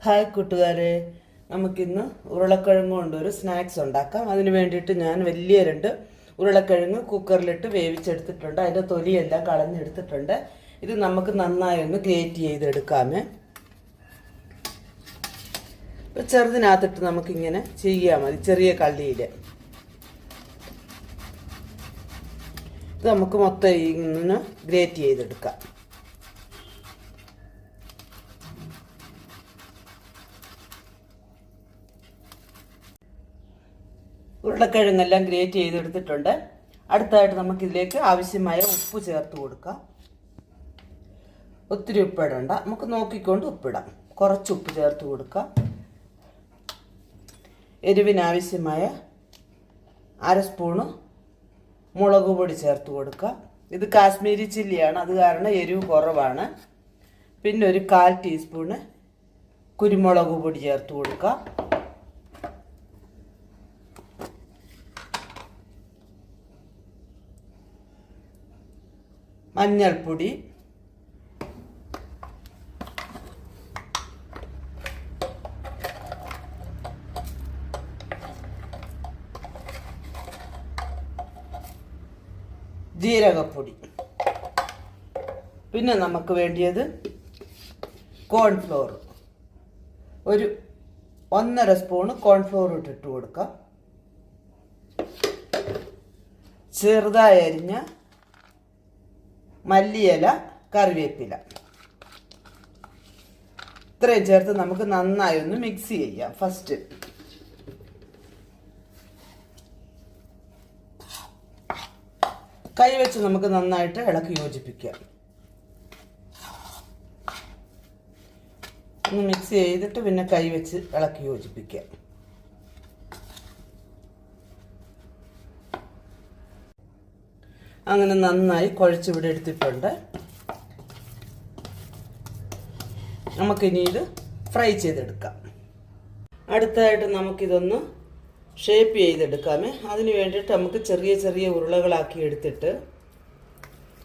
Hi കൂട്ടുകാരെ, നമുക്കിന്ന് ഉരുളക്കിഴങ്ങ് കൊണ്ടൊരു സ്നാക്സ് ഉണ്ടാക്കാം. അതിന് വേണ്ടിയിട്ട് ഞാൻ വലിയ 2 ഉരുളക്കിഴങ്ങ് കുക്കറിലിട്ട് വേവിച്ചെടുത്തിട്ടുണ്ട്. അതിൻ്റെ തൊലിയെല്ലാം കളഞ്ഞെടുത്തിട്ടുണ്ട്. ഇത് നമുക്ക് നന്നായി ഒന്ന് ഗ്രേറ്റ് ചെയ്തെടുക്കാമേ. ചെറുതിനകത്തിട്ട് നമുക്കിങ്ങനെ ചെയ്യാൻ മതി, ചെറിയ കള്ളിയിൽ. ഇത് നമുക്ക് മൊത്തം ഇങ്ങനെ ഗ്രേറ്റ് ചെയ്തെടുക്കാം. ഉരുളക്കിഴങ്ങെല്ലാം ഗ്രേറ്റ് ചെയ്തെടുത്തിട്ടുണ്ട്. അടുത്തായിട്ട് നമുക്കിതിലേക്ക് ആവശ്യമായ ഉപ്പ് ചേർത്ത് കൊടുക്കാം. ഒത്തിരി ഉപ്പിടണ്ട, നമുക്ക് നോക്കിക്കൊണ്ട് ഉപ്പിടാം. കുറച്ച് ഉപ്പ് ചേർത്ത് കൊടുക്കാം. എരിവിനാവശ്യമായ 1/2 സ്പൂണ് മുളക് പൊടി ചേർത്ത് കൊടുക്കാം. ഇത് കാശ്മീരി ചില്ലിയാണ്, അത് കാരണം എരിവ് കുറവാണ്. പിന്നെ ഒരു 1/4 ടീസ്പൂണ് കുരുമുളക് പൊടി ചേർത്ത് കൊടുക്കാം. മഞ്ഞൾപ്പൊടി, ജീരകപ്പൊടി, പിന്നെ നമുക്ക് വേണ്ടിയത് കോൺഫ്ലോർ. ഒരു 1.5 സ്പൂണ് കോൺഫ്ലോർ ഇട്ടിട്ട് കൊടുക്കാം. ചെറുതായി അരിഞ്ഞ മല്ലിയില, കറിവേപ്പില, ഇത്രയും ചേർത്ത് നമുക്ക് നന്നായി ഒന്ന് മിക്സ് ചെയ്യാം. ഫസ്റ്റ് കൈ വെച്ച് നമുക്ക് നന്നായിട്ട് ഇളക്കി യോജിപ്പിക്കാം. ഒന്ന് മിക്സ് ചെയ്തിട്ട് പിന്നെ കൈ വെച്ച് ഇളക്കി യോജിപ്പിക്കാം. അങ്ങനെ നന്നായി കുഴച്ചിവിടെ എടുത്തിട്ടുണ്ട്. നമുക്കിനി ഇത് ഫ്രൈ ചെയ്തെടുക്കാം. അടുത്തതായിട്ട് നമുക്കിതൊന്ന് ഷേപ്പ് ചെയ്തെടുക്കാമേ. അതിന് വേണ്ടിയിട്ട് നമുക്ക് ചെറിയ ചെറിയ ഉരുളകളാക്കി എടുത്തിട്ട്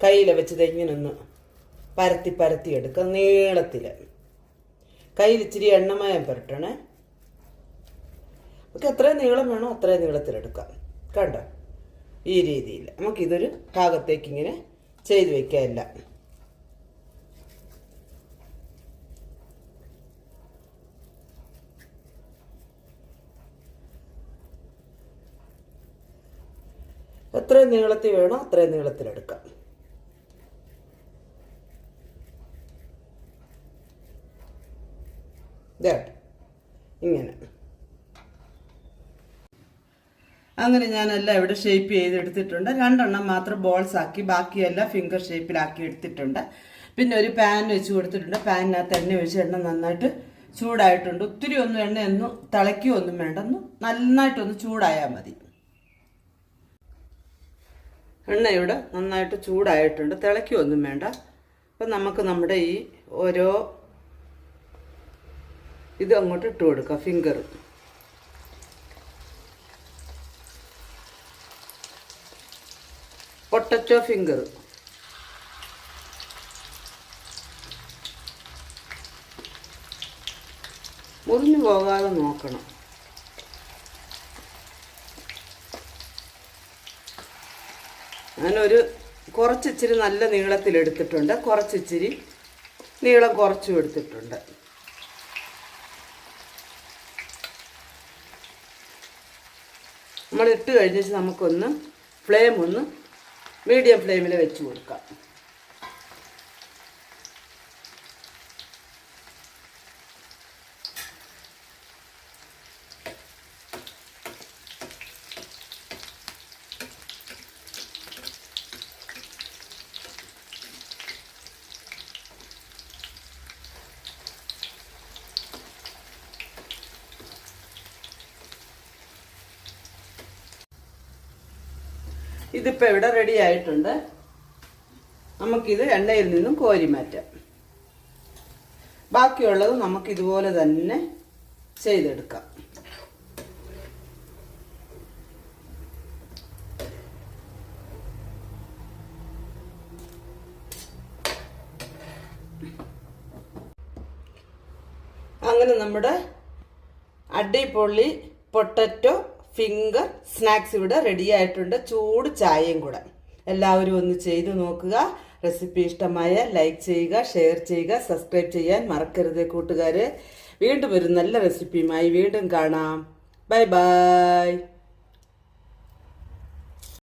കയ്യിൽ വെച്ച് ഇങ്ങനെ ഒന്ന് പരത്തി പരത്തി എടുക്കാം. നീളത്തിൽ കയ്യിൽ ഇച്ചിരി എണ്ണമയം പുരട്ടണേ. നമുക്ക് എത്രയും നീളം വേണോ അത്രയും നീളത്തിലെടുക്കാം. കണ്ടോ, ഈ രീതിയിൽ നമുക്കിതൊരു ഭാഗത്തേക്ക് ഇങ്ങനെ ചെയ്ത് വയ്ക്കാം. എല്ലാം എത്രയും നീളത്തിൽ വേണോ അത്രയും നീളത്തിലെടുക്കാം. ഇങ്ങനെ അങ്ങനെ ഞാനെല്ലാം ഇവിടെ ഷേപ്പ് ചെയ്തെടുത്തിട്ടുണ്ട്. 2 എണ്ണം മാത്രം ബോൾസ് ആക്കി, ബാക്കിയെല്ലാം ഫിംഗർ ഷേപ്പിലാക്കി എടുത്തിട്ടുണ്ട്. പിന്നെ ഒരു പാൻ വെച്ച് കൊടുത്തിട്ടുണ്ട്. പാനിനകത്ത് എണ്ണ ഒഴിച്ച് എണ്ണ നന്നായിട്ട് ചൂടായിട്ടുണ്ട്. ഒത്തിരി ഒന്നും എണ്ണയൊന്നും തിളയ്ക്കുകയൊന്നും വേണ്ട, ഒന്ന് നന്നായിട്ടൊന്ന് ചൂടായാൽ മതി. എണ്ണ ഇവിടെ നന്നായിട്ട് ചൂടായിട്ടുണ്ട്, തിളയ്ക്കുകയൊന്നും വേണ്ട. അപ്പം നമുക്ക് നമ്മുടെ ഈ ഓരോ ഇത് അങ്ങോട്ട് ഇട്ട് കൊടുക്കാം. ഫിംഗർ പൊട്ടറ്റോ ഫിംഗർ മുറിഞ്ഞു പോകാതെ നോക്കണം. ഞാനൊരു കുറച്ചിച്ചിരി നല്ല നീളത്തിലെടുത്തിട്ടുണ്ട്, കുറച്ചിച്ചിരി നീളം കുറച്ചും എടുത്തിട്ടുണ്ട്. നമ്മൾ ഇട്ട് കഴിഞ്ഞിട്ട് നമുക്കൊന്ന് ഫ്ലെയിം ഒന്ന് മീഡിയം ഫ്ലെയിമിൽ വെച്ച് കൊടുക്കാം. ഇതിപ്പോൾ ഇവിടെ റെഡി ആയിട്ടുണ്ട്. നമുക്കിത് എണ്ണയിൽ നിന്നും കോരി മാറ്റാം. ബാക്കിയുള്ളത് നമുക്കിതുപോലെ തന്നെ ചെയ്തെടുക്കാം. അങ്ങനെ നമ്മുടെ അടിപൊളി പൊട്ടറ്റോ ഫിംഗർ സ്നാക്സ് ഇവിടെ റെഡി ആയിട്ടുണ്ട്. ചൂട് ചായയും കൂടെ. എല്ലാവരും ഒന്ന് ചെയ്തു നോക്കുക. റെസിപ്പി ഇഷ്ടമായ ലൈക്ക് ചെയ്യുക, ഷെയർ ചെയ്യുക, സബ്സ്ക്രൈബ് ചെയ്യാൻ മറക്കരുത് കൂട്ടുകാരെ. വീണ്ടും ഒരു നല്ല റെസിപ്പിയുമായി വീണ്ടും കാണാം. Bye bye.